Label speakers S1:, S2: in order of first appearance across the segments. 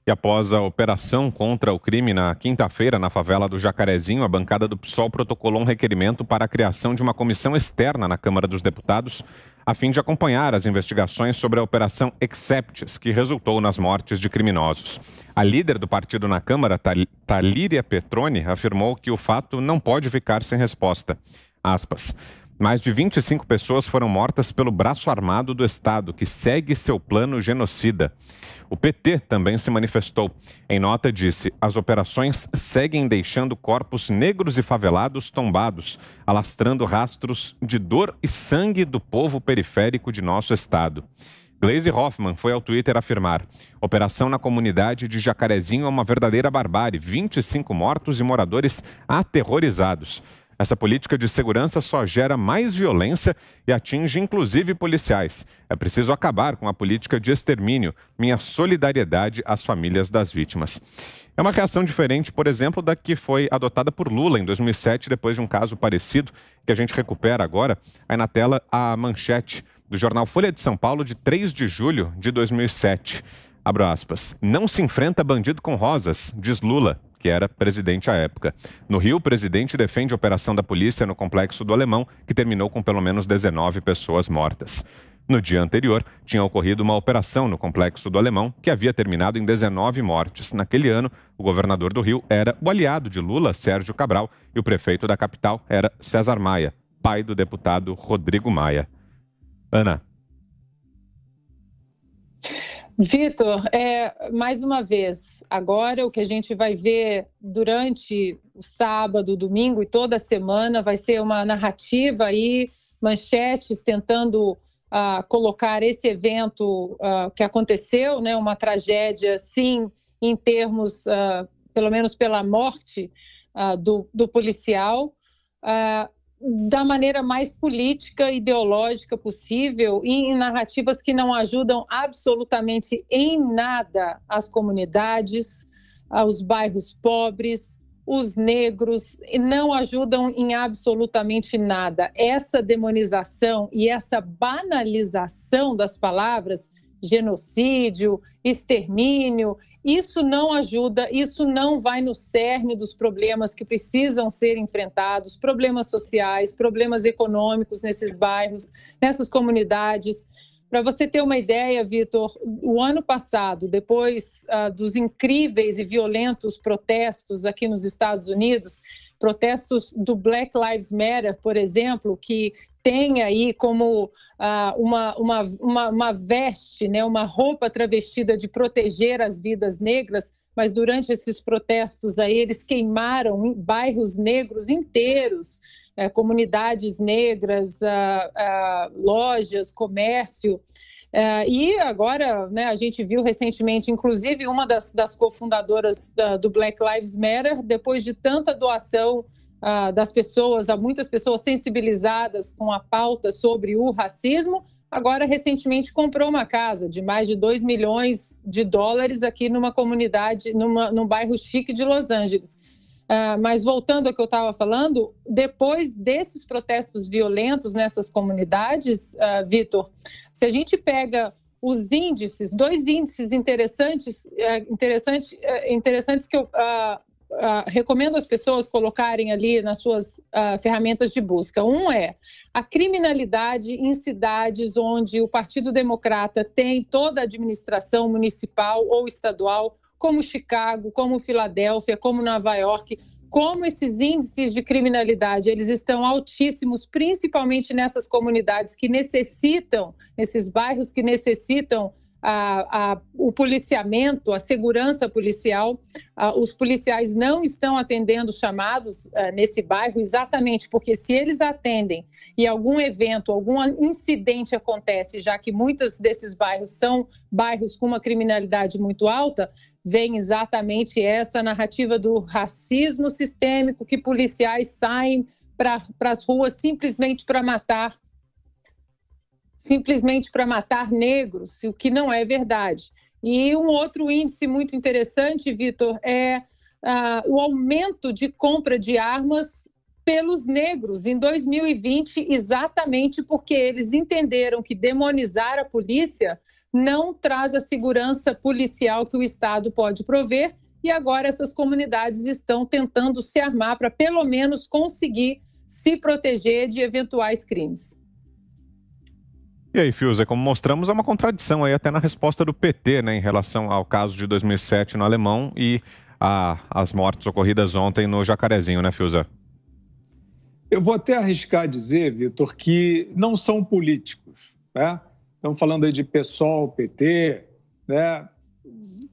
S1: E após a operação contra o crime na quinta-feira, na favela do Jacarezinho, a bancada do PSOL protocolou um requerimento para a criação de uma comissão externa na Câmara dos Deputados, a fim de acompanhar as investigações sobre a Operação Exceptis, que resultou nas mortes de criminosos. A líder do partido na Câmara, Talíria Petroni, afirmou que o fato não pode ficar sem resposta. Aspas. Mais de 25 pessoas foram mortas pelo braço armado do Estado, que segue seu plano genocida. O PT também se manifestou. Em nota, disse: as operações seguem deixando corpos negros e favelados tombados, alastrando rastros de dor e sangue do povo periférico de nosso Estado. Gleisi Hoffmann foi ao Twitter afirmar: operação na comunidade de Jacarezinho é uma verdadeira barbárie, 25 mortos e moradores aterrorizados. Essa política de segurança só gera mais violência e atinge inclusive policiais. É preciso acabar com a política de extermínio. Minha solidariedade às famílias das vítimas. É uma reação diferente, por exemplo, da que foi adotada por Lula em 2007, depois de um caso parecido, que a gente recupera agora. Aí na tela a manchete do jornal Folha de São Paulo de 3 de julho de 2007. Abro aspas. Não se enfrenta bandido com rosas, diz Lula, que era presidente à época. No Rio, o presidente defende a operação da polícia no Complexo do Alemão, que terminou com pelo menos 19 pessoas mortas. No dia anterior, tinha ocorrido uma operação no Complexo do Alemão, que havia terminado em 19 mortes. Naquele ano, o governador do Rio era o aliado de Lula, Sérgio Cabral, e o prefeito da capital era César Maia, pai do deputado Rodrigo Maia. Ana.
S2: Vitor, mais uma vez, agora o que a gente vai ver durante o sábado, domingo e toda a semana vai ser uma narrativa aí, manchetes tentando colocar esse evento que aconteceu, né, uma tragédia, sim, em termos, pelo menos pela morte do policial, da maneira mais política e ideológica possível e em narrativas que não ajudam absolutamente em nada as comunidades, os bairros pobres, os negros, e não ajudam em absolutamente nada. Essa demonização e essa banalização das palavras genocídio, extermínio, isso não ajuda, isso não vai no cerne dos problemas que precisam ser enfrentados, problemas sociais, problemas econômicos nesses bairros, nessas comunidades. Para você ter uma ideia, Vitor, o ano passado, depois dos incríveis e violentos protestos aqui nos Estados Unidos, protestos do Black Lives Matter, por exemplo, que tem aí como uma veste, né, uma roupa travestida de proteger as vidas negras, mas durante esses protestos aí eles queimaram bairros negros inteiros, comunidades negras, lojas, comércio. E agora, né, a gente viu recentemente, inclusive, uma das cofundadoras do Black Lives Matter, depois de tanta doação das pessoas, há muitas pessoas sensibilizadas com a pauta sobre o racismo, agora recentemente comprou uma casa de mais de $2 milhões aqui numa comunidade, num bairro chique de Los Angeles. Mas voltando ao que eu estava falando, depois desses protestos violentos nessas comunidades, Vitor, se a gente pega os índices, dois índices interessantes que eu recomendo as pessoas colocarem ali nas suas ferramentas de busca. Um é a criminalidade em cidades onde o Partido Democrata tem toda a administração municipal ou estadual, como Chicago, como Filadélfia, como Nova York, como esses índices de criminalidade, eles estão altíssimos, principalmente nessas comunidades que necessitam, nesses bairros que necessitam o policiamento, a segurança policial. Os policiais não estão atendendo chamados nesse bairro exatamente porque se eles atendem e algum evento, algum incidente acontece, já que muitos desses bairros são bairros com uma criminalidade muito alta, vem exatamente essa narrativa do racismo sistêmico, que policiais saem para as ruas simplesmente para matar negros, o que não é verdade. E um outro índice muito interessante, Vitor, é o aumento de compra de armas pelos negros em 2020, exatamente porque eles entenderam que demonizar a polícia não traz a segurança policial que o Estado pode prover, e agora essas comunidades estão tentando se armar para pelo menos conseguir se proteger de eventuais crimes.
S1: E aí, Fiuza, como mostramos, há uma contradição aí até na resposta do PT, né, em relação ao caso de 2007 no Alemão e as mortes ocorridas ontem no Jacarezinho, né, Fiuza?
S3: Eu vou até arriscar dizer, Vitor, que não são políticos, né? Estamos falando aí de PSOL, PT, né?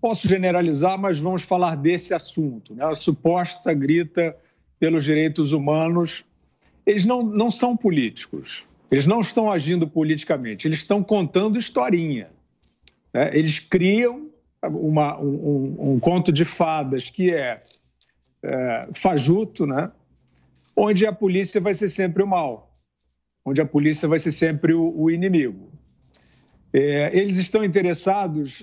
S3: Posso generalizar, mas vamos falar desse assunto, né? A suposta grita pelos direitos humanos. Eles não são políticos, eles não estão agindo politicamente, eles estão contando historinha, né? Eles criam um conto de fadas que é fajuto, né? Onde a polícia vai ser sempre o mal, onde a polícia vai ser sempre o inimigo. Eles estão interessados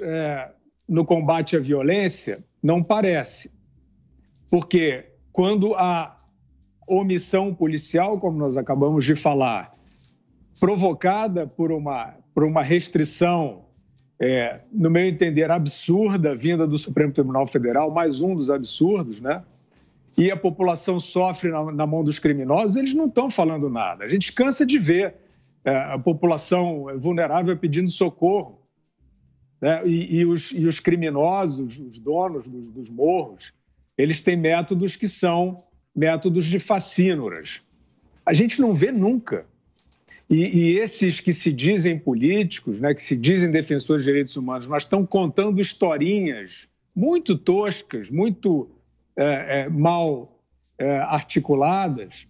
S3: no combate à violência? Não parece, porque quando a omissão policial, como nós acabamos de falar, provocada por uma restrição, no meu entender, absurda, vinda do Supremo Tribunal Federal, mais um dos absurdos, né? E a população sofre na mão dos criminosos, eles não estão falando nada. A gente cansa de ver a população vulnerável pedindo socorro, né? E os criminosos, os donos dos morros, eles têm métodos que são métodos de facínoras. A gente não vê nunca. E esses que se dizem políticos, né, que se dizem defensores de direitos humanos, mas estão contando historinhas muito toscas, muito mal articuladas,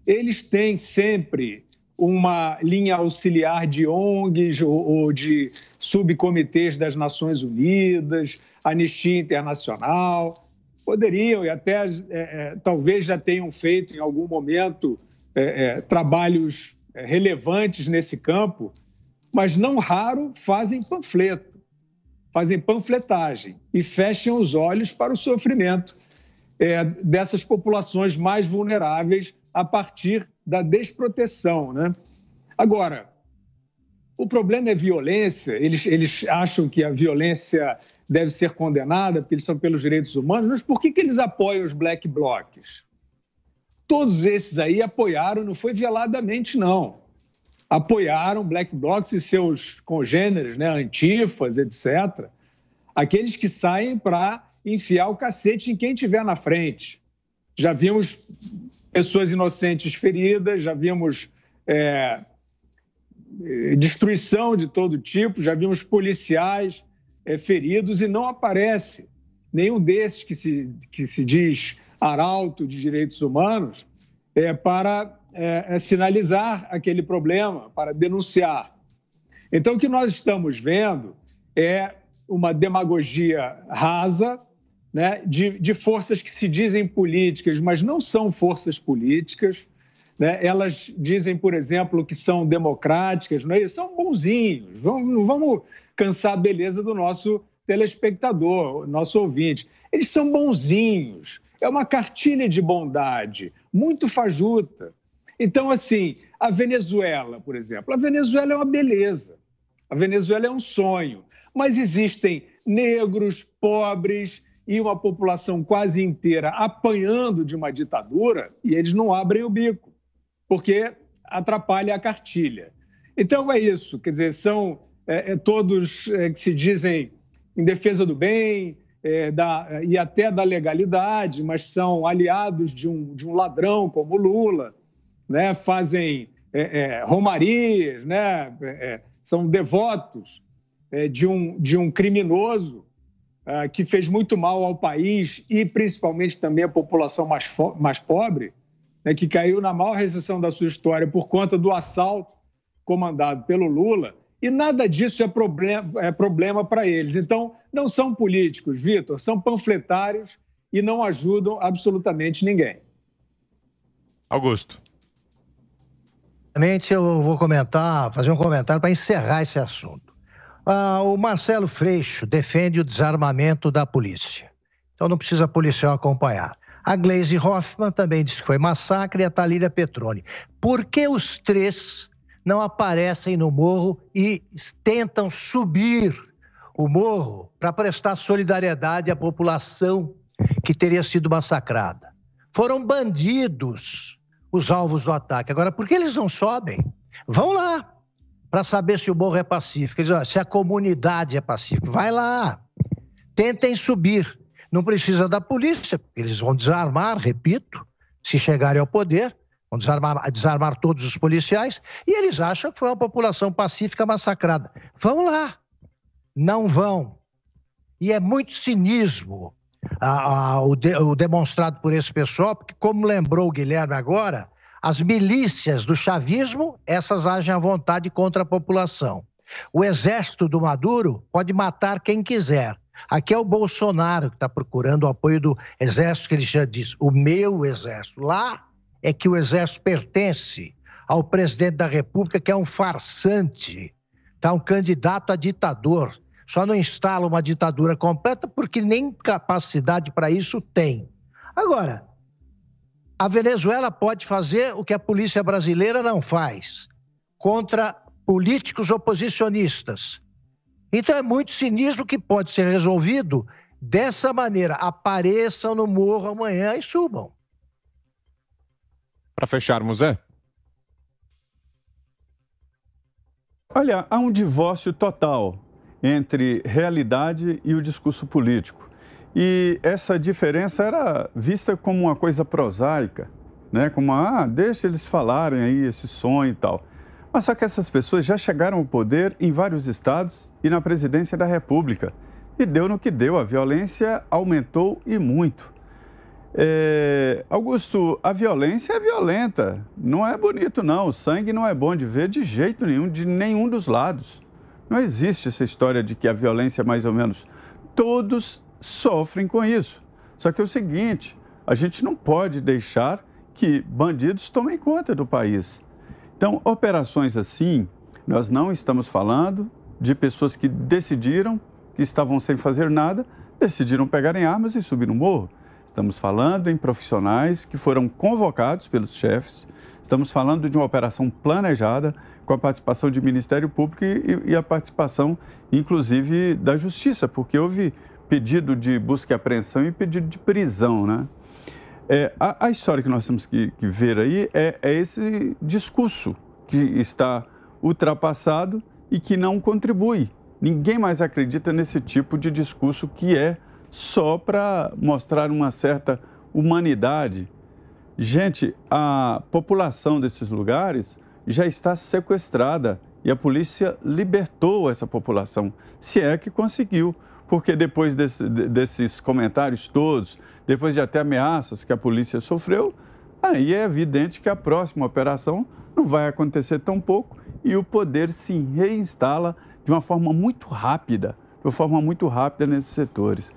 S3: eles têm sempre uma linha auxiliar de ONGs ou de subcomitês das Nações Unidas, Anistia Internacional. Poderiam e até talvez já tenham feito em algum momento trabalhos relevantes nesse campo, mas não raro fazem panfleto, fazem panfletagem e fecham os olhos para o sofrimento dessas populações mais vulneráveis a partir da desproteção, né? Agora, o problema é violência, eles acham que a violência deve ser condenada porque eles são pelos direitos humanos, mas por que eles apoiam os black blocs? Todos esses aí apoiaram, não foi veladamente, não. Apoiaram black blocs e seus congêneres, né, antifas, etc. Aqueles que saem para enfiar o cacete em quem tiver na frente. Já vimos pessoas inocentes feridas, já vimos destruição de todo tipo, já vimos policiais feridos e não aparece nenhum desses que se diz arauto de direitos humanos para sinalizar aquele problema, para denunciar. Então, o que nós estamos vendo é uma demagogia rasa, né, de forças que se dizem políticas, mas não são forças políticas, né? Elas dizem, por exemplo, que são democráticas, não é? São bonzinhos. Não vamos cansar a beleza do nosso telespectador, nosso ouvinte. Eles são bonzinhos. É uma cartilha de bondade, muito fajuta. Então, assim, a Venezuela, por exemplo, a Venezuela é uma beleza. A Venezuela é um sonho. Mas existem negros, pobres e uma população quase inteira apanhando de uma ditadura e eles não abrem o bico, porque atrapalha a cartilha. Então é isso, quer dizer, são todos que se dizem em defesa do bem e até da legalidade, mas são aliados de um ladrão como Lula, né? Fazem romarias, né? São devotos de um criminoso que fez muito mal ao país e principalmente também à população mais pobre, né, que caiu na maior recessão da sua história por conta do assalto comandado pelo Lula, e nada disso é problema para eles. Então, não são políticos, Vitor, são panfletários e não ajudam absolutamente ninguém.
S1: Augusto.
S4: Eu vou fazer um comentário para encerrar esse assunto. O Marcelo Freixo defende o desarmamento da polícia. Então não precisa policial acompanhar. A Gleisi Hoffmann também diz que foi massacre e a Thalíria Petroni. Por que os três não aparecem no morro e tentam subir o morro para prestar solidariedade à população que teria sido massacrada. Foram bandidos os alvos do ataque. Agora, por que eles não sobem? Vão lá para saber se o morro é pacífico. Eles dizem, se a comunidade é pacífica. Vai lá. Tentem subir. Não precisa da polícia, porque eles vão desarmar, repito, se chegarem ao poder, vão desarmar todos os policiais, e eles acham que foi uma população pacífica massacrada. Vão lá. Não vão. E é muito cinismo o demonstrado por esse pessoal, porque, como lembrou o Guilherme agora, as milícias do chavismo, essas agem à vontade contra a população. O exército do Maduro pode matar quem quiser. Aqui é o Bolsonaro que está procurando o apoio do exército, que ele já diz, o meu exército. Lá é que o exército pertence ao presidente da República, que é um farsante, tá? Um candidato a ditador. Só não instala uma ditadura completa porque nem capacidade para isso tem. Agora, a Venezuela pode fazer o que a polícia brasileira não faz, contra políticos oposicionistas. Então é muito cinismo que pode ser resolvido dessa maneira. Apareçam no morro amanhã e subam.
S1: Para fecharmos, Zé.
S5: Olha, há um divórcio total entre realidade e o discurso político. E essa diferença era vista como uma coisa prosaica, né? Como, deixa eles falarem aí esse sonho e tal. Mas só que essas pessoas já chegaram ao poder em vários estados e na presidência da República. E deu no que deu, a violência aumentou e muito. Augusto, a violência é violenta, não é bonito não, o sangue não é bom de ver de jeito nenhum, de nenhum dos lados. Não existe essa história de que a violência é mais ou menos. Todos sofrem com isso. Só que é o seguinte, a gente não pode deixar que bandidos tomem conta do país. Então, operações assim, nós não estamos falando de pessoas que decidiram, que estavam sem fazer nada, decidiram pegarem armas e subir no morro. Estamos falando em profissionais que foram convocados pelos chefes, estamos falando de uma operação planejada, com a participação do Ministério Público e a participação, inclusive, da Justiça, porque houve pedido de busca e apreensão e pedido de prisão, né? A história que nós temos que ver aí é esse discurso que está ultrapassado e que não contribui. Ninguém mais acredita nesse tipo de discurso que é só para mostrar uma certa humanidade. Gente, a população desses lugares já está sequestrada e a polícia libertou essa população, se é que conseguiu, porque depois desses comentários todos, depois de até ameaças que a polícia sofreu, aí é evidente que a próxima operação não vai acontecer tão pouco e o poder se reinstala de uma forma muito rápida, nesses setores.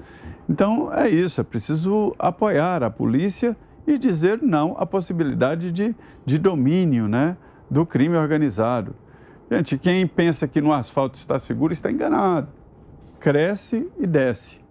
S5: Então é isso, é preciso apoiar a polícia e dizer não à possibilidade de domínio, né, do crime organizado. Gente, quem pensa que no asfalto está seguro está enganado. Cresce e desce.